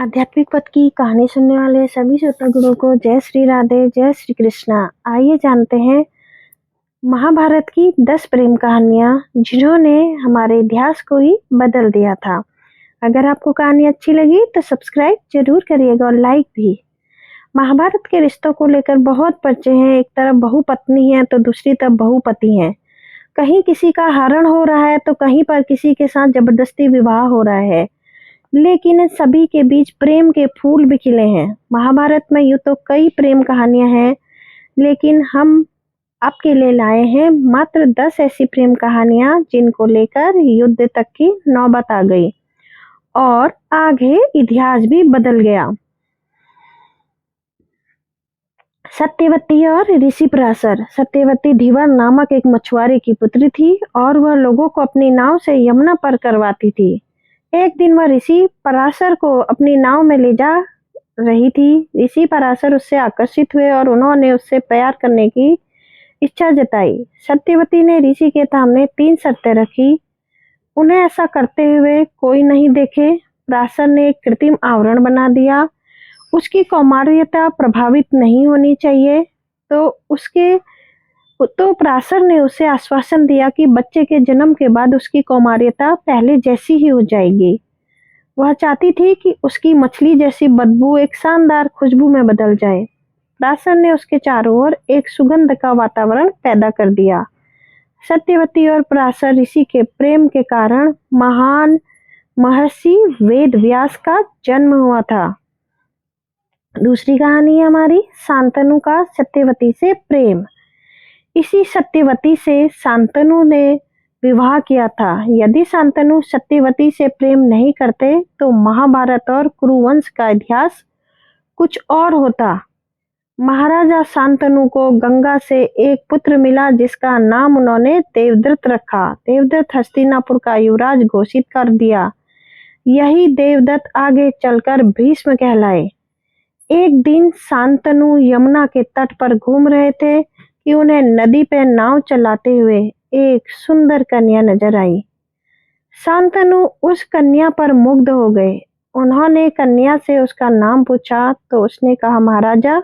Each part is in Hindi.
आध्यात्मिक पथ की कहानी सुनने वाले सभी श्रोतागणों को जय श्री राधे, जय श्री कृष्णा। आइए जानते हैं महाभारत की 10 प्रेम कहानियां जिन्होंने हमारे इतिहास को ही बदल दिया था। अगर आपको कहानी अच्छी लगी तो सब्सक्राइब जरूर करिएगा और लाइक भी। महाभारत के रिश्तों को लेकर बहुत पर्चे हैं। एक तरफ बहु पत्नी है तो दूसरी तरफ बहुपति है। कहीं किसी का हरण हो रहा है तो कहीं पर किसी के साथ जबरदस्ती विवाह हो रहा है, लेकिन सभी के बीच प्रेम के फूल भी खिले हैं। महाभारत में यूं तो कई प्रेम कहानियां हैं, लेकिन हम आपके लिए लाए हैं मात्र 10 ऐसी प्रेम कहानियां जिनको लेकर युद्ध तक की नौबत आ गई और आगे इतिहास भी बदल गया। सत्यवती और ऋषि पराशर। सत्यवती धीवर नामक एक मछुआरे की पुत्री थी और वह लोगों को अपनी नाव से यमुना पार करवाती थी। एक दिन वह ऋषि पराशर को अपनी नाव में ले जा रही थी। ऋषि पराशर उससे आकर्षित हुए और उन्होंने उससे प्यार करने की इच्छा जताई। सत्यवती ने ऋषि के सामने 3 शर्तें रखी। उन्हें ऐसा करते हुए कोई नहीं देखे। पराशर ने एक कृत्रिम आवरण बना दिया। उसकी कौमार्यता प्रभावित नहीं होनी चाहिए। तो पराशर ने उसे आश्वासन दिया कि बच्चे के जन्म के बाद उसकी कौमार्यता पहले जैसी ही हो जाएगी। वह चाहती थी कि उसकी मछली जैसी बदबू एक शानदार खुशबू में बदल जाए। पराशर ने उसके चारों ओर एक सुगंध का वातावरण पैदा कर दिया। सत्यवती और पराशर ऋषि के प्रेम के कारण महान महर्षि वेद व्यास का जन्म हुआ था। दूसरी कहानी है हमारी शांतनु का सत्यवती से प्रेम। इसी सत्यवती से शांतनु ने विवाह किया था। यदि शांतनु सत्यवती से प्रेम नहीं करते तो महाभारत और कुरुवंश का इतिहास कुछ और होता। महाराजा शांतनु को गंगा से एक पुत्र मिला जिसका नाम उन्होंने देवदत्त रखा। देवदत्त हस्तिनापुर का युवराज घोषित कर दिया। यही देवदत्त आगे चलकर भीष्म कहलाए। एक दिन शांतनु यमुना के तट पर घूम रहे थे कि उन्हें नदी पर नाव चलाते हुए एक सुंदर कन्या नजर आई। शांतनु उस कन्या पर मुग्ध हो गए। उन्होंने कन्या से उसका नाम पूछा तो उसने कहा, महाराजा,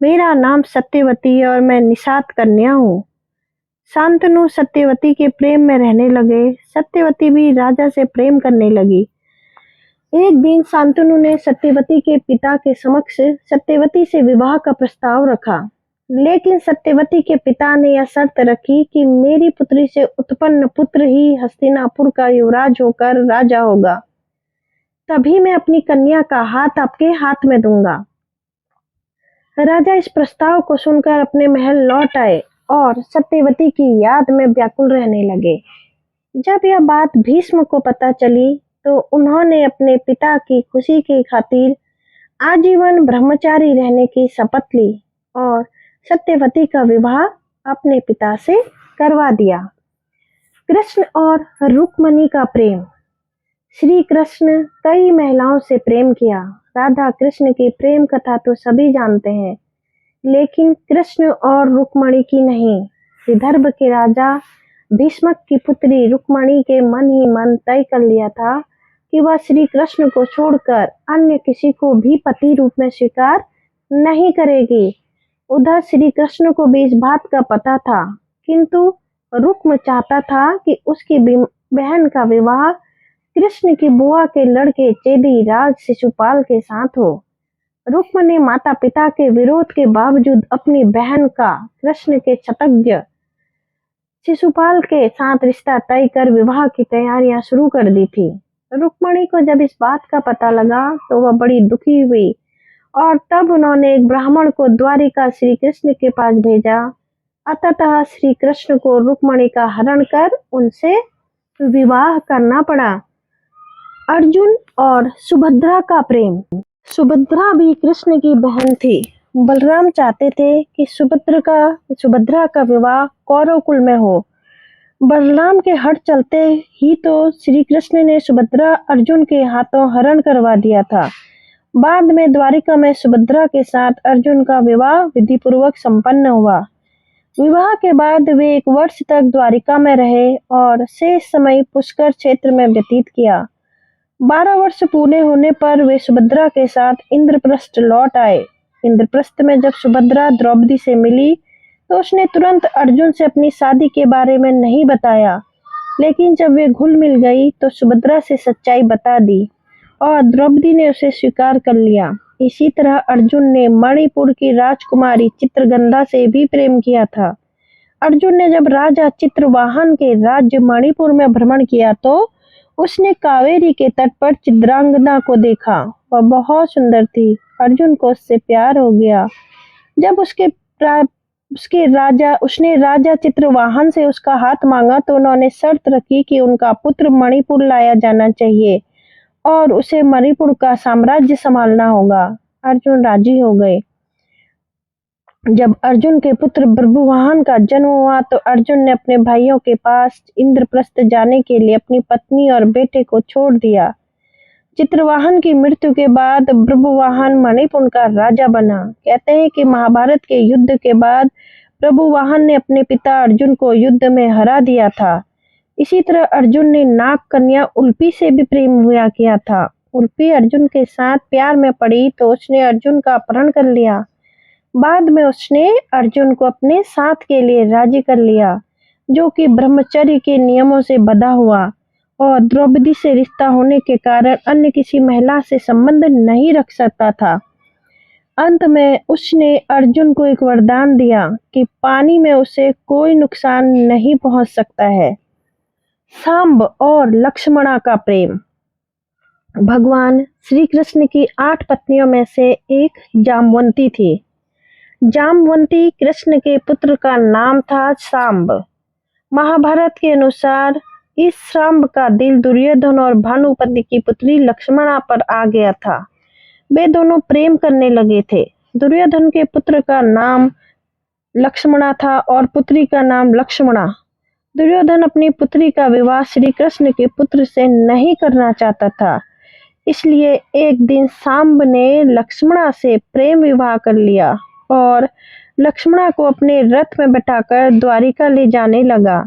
मेरा नाम सत्यवती है और मैं निषाद कन्या हूँ। शांतनु सत्यवती के प्रेम में रहने लगे। सत्यवती भी राजा से प्रेम करने लगी। एक दिन शांतनु ने सत्यवती के पिता के समक्ष सत्यवती से विवाह का प्रस्ताव रखा, लेकिन सत्यवती के पिता ने यह शर्त रखी कि मेरी पुत्री से उत्पन्न पुत्र ही हस्तिनापुर का युवराज होकर राजा होगा। तभी मैं अपनी कन्या का हाथ आपके हाथ में दूंगा। राजा इस प्रस्ताव को सुनकर अपने महल लौट आए और सत्यवती की याद में व्याकुल रहने लगे। जब यह बात भीष्म को पता चली तो उन्होंने अपने पिता की खुशी की खातिर आजीवन ब्रह्मचारी रहने की शपथ ली और सत्यवती का विवाह अपने पिता से करवा दिया। कृष्ण और रुक्मणी का प्रेम। श्री कृष्ण कई महिलाओं से प्रेम किया। राधा कृष्ण की प्रेम कथा तो सभी जानते हैं, लेकिन कृष्ण और रुक्मणी की नहीं। विदर्भ के राजा भीष्मक की पुत्री रुक्मणी के मन ही मन तय कर लिया था कि वह श्री कृष्ण को छोड़कर अन्य किसी को भी पति रूप में स्वीकार नहीं करेगी। उधर श्री कृष्ण को भी इस बात का पता था, किंतु रुक्म चाहता था कि उसकी बहन का विवाह कृष्ण की बुआ के लड़के चेदी राज शिशुपाल के साथ हो। रुक्म ने माता पिता के विरोध के बावजूद अपनी बहन का कृष्ण के क्षतज्ञ शिशुपाल के साथ रिश्ता तय कर विवाह की तैयारियां शुरू कर दी थी। रुक्मणी को जब इस बात का पता लगा तो वह बड़ी दुखी हुई और तब उन्होंने एक ब्राह्मण को द्वारिका श्री कृष्ण के पास भेजा। अतः श्री कृष्ण को रुक्मणी का हरण कर उनसे विवाह करना पड़ा। अर्जुन और सुभद्रा का प्रेम। सुभद्रा भी कृष्ण की बहन थी। बलराम चाहते थे कि सुभद्रा का विवाह कौरव कुल में हो। बलराम के हट चलते ही तो श्री कृष्ण ने सुभद्रा अर्जुन के हाथों हरण करवा दिया था। बाद में द्वारिका में सुभद्रा के साथ अर्जुन का विवाह विधि पूर्वक संपन्न हुआ। विवाह के बाद वे 1 वर्ष तक द्वारिका में रहे और शेष समय पुष्कर क्षेत्र में व्यतीत किया। 12 वर्ष पूरे होने पर वे सुभद्रा के साथ इंद्रप्रस्थ लौट आए। इंद्रप्रस्थ में जब सुभद्रा द्रौपदी से मिली तो उसने तुरंत अर्जुन से अपनी शादी के बारे में नहीं बताया, लेकिन जब वे घुल मिल गई तो सुभद्रा से सच्चाई बता दी और द्रौपदी ने उसे स्वीकार कर लिया। इसी तरह अर्जुन ने मणिपुर की राजकुमारी चित्रगंधा से भी प्रेम किया था। अर्जुन ने जब राजा चित्रवाहन के राज्य मणिपुर में भ्रमण किया तो उसने कावेरी के तट पर चित्रांगदा को देखा। वह बहुत सुंदर थी। अर्जुन को उससे प्यार हो गया। जब उसने राजा चित्रवाहन से उसका हाथ मांगा तो उन्होंने शर्त रखी कि उनका पुत्र मणिपुर लाया जाना चाहिए और उसे मणिपुर का साम्राज्य संभालना होगा। अर्जुन राजी हो गए। जब अर्जुन के पुत्र बभ्रुवाहन का जन्म हुआ तो अर्जुन ने अपने भाइयों के पास इंद्रप्रस्थ जाने के लिए अपनी पत्नी और बेटे को छोड़ दिया। चित्रवाहन की मृत्यु के बाद बभ्रुवाहन मणिपुर का राजा बना। कहते हैं कि महाभारत के युद्ध के बाद बभ्रुवाहन ने अपने पिता अर्जुन को युद्ध में हरा दिया था। इसी तरह अर्जुन ने नाग कन्या उल्पी से भी प्रेम हुआ किया था। उल्पी अर्जुन के साथ प्यार में पड़ी तो उसने अर्जुन का अपहरण कर लिया। बाद में उसने अर्जुन को अपने साथ के लिए राजी कर लिया, जो कि ब्रह्मचर्य के नियमों से बंधा हुआ और द्रौपदी से रिश्ता होने के कारण अन्य किसी महिला से संबंध नहीं रख सकता था। अंत में उसने अर्जुन को एक वरदान दिया कि पानी में उसे कोई नुकसान नहीं पहुंच सकता है। सांब और लक्ष्मणा का प्रेम। भगवान श्री कृष्ण की 8 पत्नियों में से एक जामवंती थी। जामवंती कृष्ण के पुत्र का नाम था सांब। महाभारत के अनुसार इस सांब का दिल दुर्योधन और भानुपति की पुत्री लक्ष्मणा पर आ गया था। वे दोनों प्रेम करने लगे थे। दुर्योधन के पुत्र का नाम लक्ष्मणा था और पुत्री का नाम लक्ष्मणा। दुर्योधन अपनी पुत्री का विवाह श्री कृष्ण के पुत्र से नहीं करना चाहता था, इसलिए एक दिन सांब ने लक्ष्मणा से प्रेम विवाह कर लिया और लक्ष्मणा को अपने रथ में बैठाकर द्वारिका ले जाने लगा।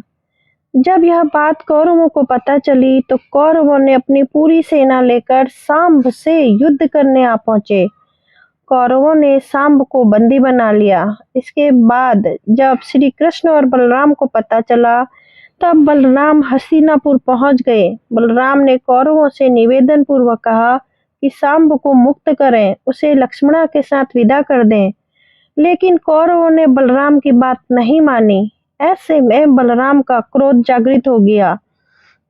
जब यह बात कौरवों को पता चली तो कौरवों ने अपनी पूरी सेना लेकर सांब से युद्ध करने आ पहुंचे। कौरवों ने सांब को बंदी बना लिया। इसके बाद जब श्री कृष्ण और बलराम को पता चला तब बलराम हस्तिनापुर पहुंच गए। बलराम ने कौरवों से निवेदन पूर्वक कहा कि सांब को मुक्त करें, उसे लक्ष्मणा के साथ विदा कर दें, लेकिन कौरवों ने बलराम की बात नहीं मानी। ऐसे में बलराम का क्रोध जागृत हो गया।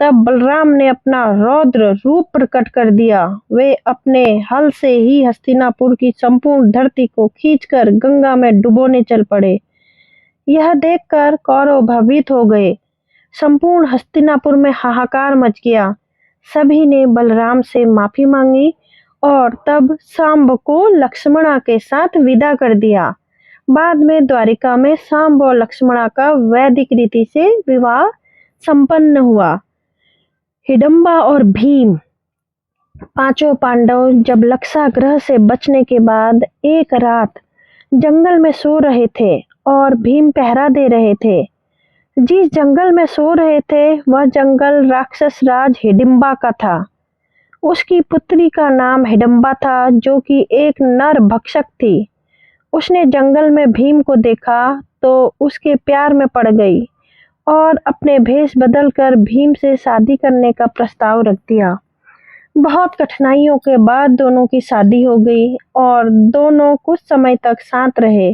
तब बलराम ने अपना रौद्र रूप प्रकट कर दिया। वे अपने हल से ही हस्तिनापुर की संपूर्ण धरती को खींचकर गंगा में डुबोने चल पड़े। यह देखकर कौरव भयभीत हो गए। संपूर्ण हस्तिनापुर में हाहाकार मच गया। सभी ने बलराम से माफी मांगी और तब सांब को लक्ष्मणा के साथ विदा कर दिया। बाद में द्वारिका में सांब और लक्ष्मणा का वैदिक रीति से विवाह संपन्न हुआ। हिडम्बा और भीम। 5 पांडव जब लक्षागृह से बचने के बाद एक रात जंगल में सो रहे थे और भीम पहरा दे रहे थे। जिस जंगल में सो रहे थे वह जंगल राक्षस राज हिडिंबा का था। उसकी पुत्री का नाम हिडम्बा था, जो कि एक नर भक्षक थी। उसने जंगल में भीम को देखा तो उसके प्यार में पड़ गई और अपने भेष बदलकर भीम से शादी करने का प्रस्ताव रख दिया। बहुत कठिनाइयों के बाद दोनों की शादी हो गई और दोनों कुछ समय तक साथ रहे।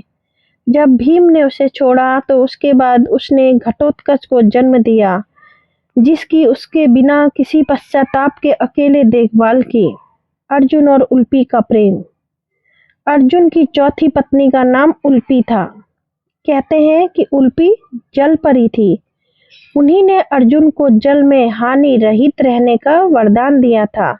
जब भीम ने उसे छोड़ा तो उसके बाद उसने घटोत्कच को जन्म दिया, जिसकी उसके बिना किसी पश्चाताप के अकेले देखभाल की। अर्जुन और उल्पी का प्रेम। अर्जुन की चौथी पत्नी का नाम उल्पी था। कहते हैं कि उल्पी जल परी थी। उन्हीं ने अर्जुन को जल में हानि रहित रहने का वरदान दिया था।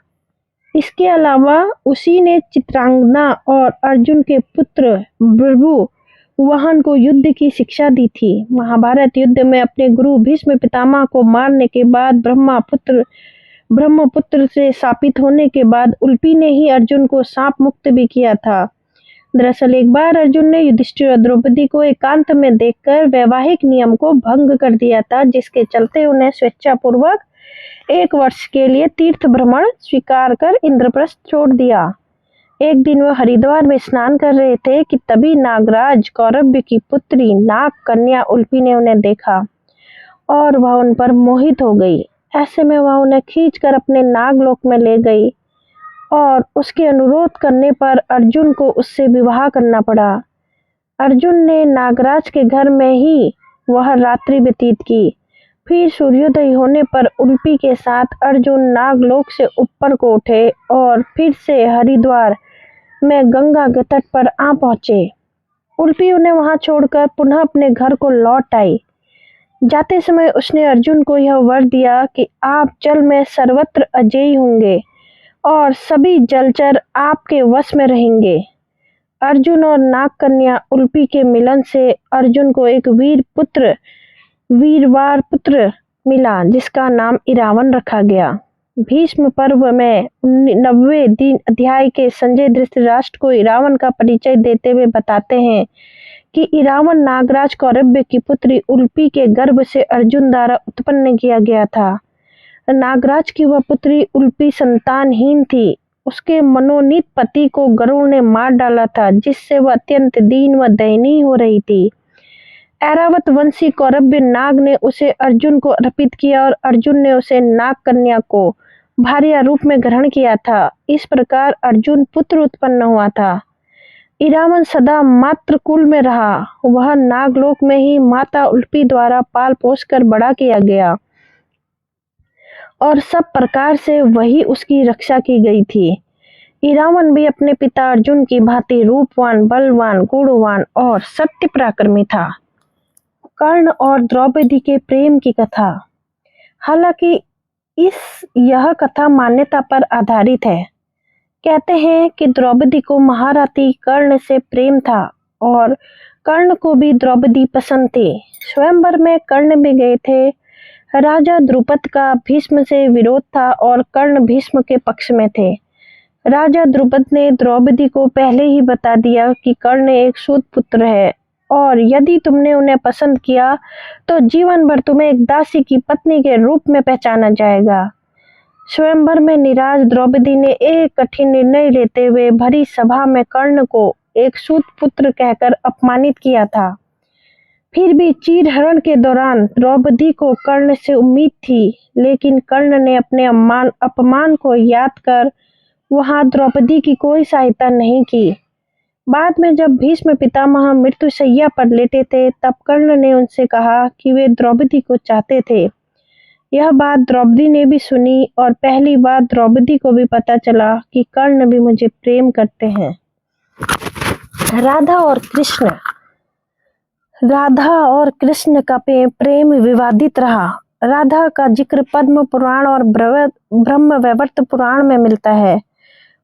इसके अलावा उसी ने चित्रांगना और अर्जुन के पुत्र बभ्रुवाहन को युद्ध की शिक्षा दी थी। महाभारत युद्ध में अपने गुरु भीष्म पितामह को मारने के बाद ब्रह्मपुत्र से शापित होने के बाद उल्पी ने ही अर्जुन को शाप मुक्त भी किया था। दरअसल एक बार अर्जुन ने युधिष्ठिर और द्रौपदी को एकांत में देखकर वैवाहिक नियम को भंग कर दिया था, जिसके चलते उन्हें स्वेच्छापूर्वक 1 वर्ष के लिए तीर्थ भ्रमण स्वीकार कर इंद्रप्रस्थ छोड़ दिया। एक दिन वह हरिद्वार में स्नान कर रहे थे कि तभी नागराज कौरव्य की पुत्री नाग कन्या उल्पी ने उन्हें देखा और वह उन पर मोहित हो गई। ऐसे में वह उन्हें खींचकर अपने नागलोक में ले गई और उसके अनुरोध करने पर अर्जुन को उससे विवाह करना पड़ा। अर्जुन ने नागराज के घर में ही वह रात्रि व्यतीत की। फिर सूर्योदय होने पर उल्पी के साथ अर्जुन नागलोक से ऊपर को उठे और फिर से हरिद्वार में गंगा के तट पर आ पहुंचे। उल्पी उन्हें वहां छोड़कर पुनः अपने घर को लौट आई। जाते समय उसने अर्जुन को यह वर दिया कि आप जल में सर्वत्र अजेय होंगे और सभी जलचर आपके वश में रहेंगे। अर्जुन और नाग कन्या उल्पी के मिलन से अर्जुन को एक वीरवार पुत्र मिला जिसका नाम इरावन रखा गया। भीष्म पर्व में 90वें दिन अध्याय के संजय धृतराष्ट्र को इरावन का परिचय देते हुए बताते हैं कि इरावन नागराज कौरव्य की पुत्री उल्पी के गर्भ से अर्जुन द्वारा उत्पन्न किया गया था। नागराज की वह पुत्री उल्पी संतानहीन थी। उसके मनोनीत पति को गरुड़ ने मार डाला था जिससे वह अत्यंत दीन व दयनीय हो रही थी। ऐरावत वंशी कौरव्य नाग ने उसे अर्जुन को अर्पित किया और अर्जुन ने उसे नाग कन्या को भार्या रूप में ग्रहण किया था। इस प्रकार अर्जुन पुत्र उत्पन्न हुआ था। इरावन सदा मातृ कुल में रहा। वह नागलोक में ही माता उल्पी द्वारा पाल पोस कर बड़ा किया गया और सब प्रकार से वही उसकी रक्षा की गई थी। इरावन भी अपने पिता अर्जुन की भांति रूपवान, बलवान, गुणवान और सत्य पराक्रमी था। कर्ण और द्रौपदी के प्रेम की कथा। हालांकि यह कथा मान्यता पर आधारित है। कहते हैं कि द्रौपदी को महारथी कर्ण से प्रेम था और कर्ण को भी द्रौपदी पसंद थी। स्वयंवर में कर्ण भी गए थे। राजा द्रुपद का भीष्म से विरोध था और कर्ण भीष्म के पक्ष में थे। राजा द्रुपद ने द्रौपदी को पहले ही बता दिया कि कर्ण एक सूत पुत्र है और यदि तुमने उन्हें पसंद किया तो जीवन भर तुम्हें एक दासी की पत्नी के रूप में पहचाना जाएगा। स्वयंवर में निराश द्रौपदी ने एक कठिन निर्णय लेते हुए भरी सभा में कर्ण को एक सूत पुत्र कहकर अपमानित किया था। फिर भी चीरहरण के दौरान द्रौपदी को कर्ण से उम्मीद थी, लेकिन कर्ण ने अपने अपमान को याद कर वहां द्रौपदी की कोई सहायता नहीं की। बाद में जब भीष्म पितामह मृत्युशैया पर लेटे थे तब कर्ण ने उनसे कहा कि वे द्रौपदी को चाहते थे। यह बात द्रौपदी ने भी सुनी और पहली बार द्रौपदी को भी पता चला कि कर्ण भी मुझे प्रेम करते हैं। राधा और कृष्ण का प्रेम विवादित रहा। राधा का जिक्र पद्म पुराण और ब्रह्मवैवर्त पुराण में मिलता है।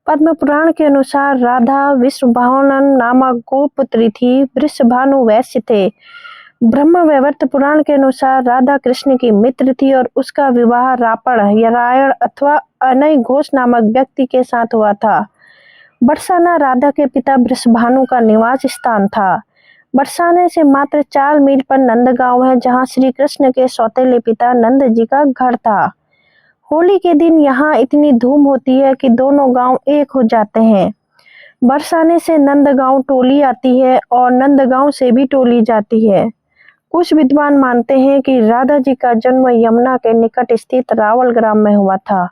पद्म पुराण के अनुसार राधा विश्वभावन नामक गोपुत्री थी। वृषभानु वैश्य थे। ब्रह्मवैवर्त पुराण के अनुसार राधा कृष्ण की मित्र थी और उसका विवाह रापण या रायण अथवा अनय घोष नामक व्यक्ति के साथ हुआ था। बरसाना राधा के पिता वृषभानु का निवास स्थान था। बरसाने से मात्र 4 मील पर नंदगांव है जहां श्री कृष्ण के सौतेले पिता नंद जी का घर था। होली के दिन यहाँ इतनी धूम होती है कि दोनों गांव एक हो जाते हैं। बरसाने से नंदगांव टोली आती है और नंदगांव से भी टोली जाती है। कुछ विद्वान मानते हैं कि राधा जी का जन्म यमुना के निकट स्थित रावल ग्राम में हुआ था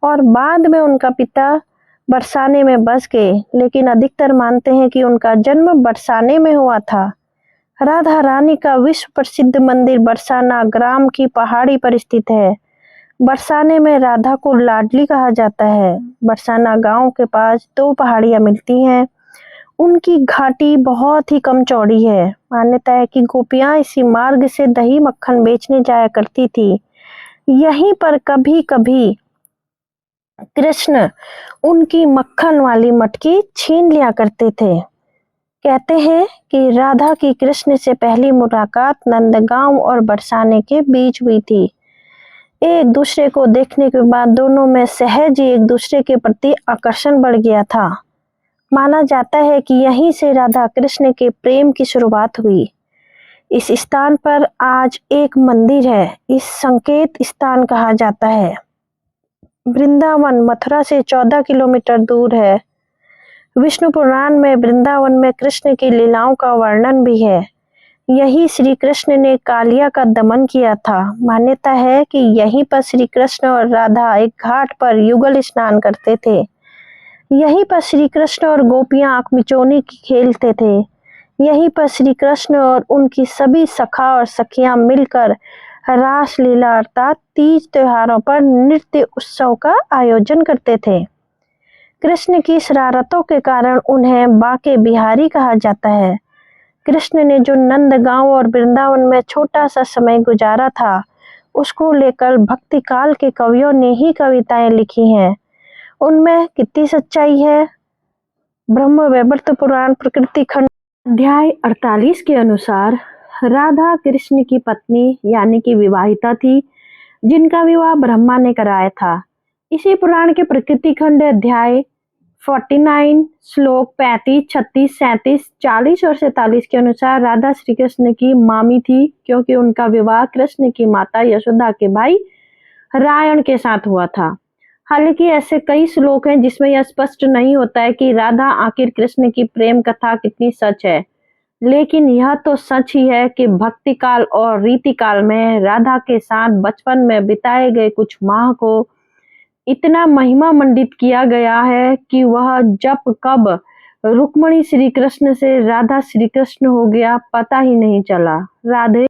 और बाद में उनका पिता बरसाने में बस गए, लेकिन अधिकतर मानते हैं कि उनका जन्म बरसाने में हुआ था। राधा रानी का विश्व प्रसिद्ध मंदिर बरसाना ग्राम की पहाड़ी पर स्थित है। बरसाने में राधा को लाडली कहा जाता है। बरसाना गांव के पास 2 पहाड़ियां मिलती हैं। उनकी घाटी बहुत ही कम चौड़ी है। मान्यता है कि गोपियां इसी मार्ग से दही मक्खन बेचने जाया करती थी। यहीं पर कभी कभी कृष्ण उनकी मक्खन वाली मटकी छीन लिया करते थे। कहते हैं कि राधा की कृष्ण से पहली मुलाकात नंदगांव और बरसाने के बीच हुई थी। एक दूसरे को देखने के बाद दोनों में सहज ही एक दूसरे के प्रति आकर्षण बढ़ गया था। माना जाता है कि यहीं से राधा कृष्ण के प्रेम की शुरुआत हुई। इस स्थान पर आज एक मंदिर है। इस संकेत स्थान कहा जाता है। वृंदावन मथुरा से 14 किलोमीटर दूर है। विष्णु पुराण में वृंदावन में कृष्ण की लीलाओं का वर्णन भी है। यही श्री कृष्ण ने कालिया का दमन किया था। मान्यता है कि यहीं पर श्री कृष्ण और राधा एक घाट पर युगल स्नान करते थे। यहीं पर श्री कृष्ण और गोपियां आंख मिचौनी खेलते थे। यहीं पर श्री कृष्ण और उनकी सभी सखा और सखियां मिलकर रास लीला अर्थात तीज त्योहारों पर नृत्य उत्सव का आयोजन करते थे। कृष्ण की शरारतों के कारण उन्हें बाके बिहारी कहा जाता है। कृष्ण ने जो नंदगांव और वृंदावन में छोटा सा समय गुजारा था, उसको लेकर भक्ति काल के कवियों ने ही कविताएं लिखी हैं। उनमें कितनी सच्चाई है। ब्रह्म वैवर्त पुराण प्रकृति खंड अध्याय 48 के अनुसार राधा कृष्ण की पत्नी यानी कि विवाहिता थी, जिनका विवाह ब्रह्मा ने कराया था। इसी पुराण के प्रकृति खंड अध्याय 49 श्लोक 35, 36, 37, 40 और 47 के अनुसार राधा श्री कृष्ण की मामी थी, क्योंकि उनका विवाह कृष्ण की माता यशोदा के भाई रायण के साथ हुआ था। हालांकि ऐसे कई श्लोक हैं जिसमें यह स्पष्ट नहीं होता है कि राधा आखिर कृष्ण की प्रेम कथा कितनी सच है, लेकिन यह तो सच ही है कि भक्ति काल और रीति काल में राधा के साथ बचपन में बिताए गए कुछ माह को इतना महिमा मंडित किया गया है कि वह जब कब रुक्मणी श्री कृष्ण से राधा श्री कृष्ण हो गया पता ही नहीं चला। राधे।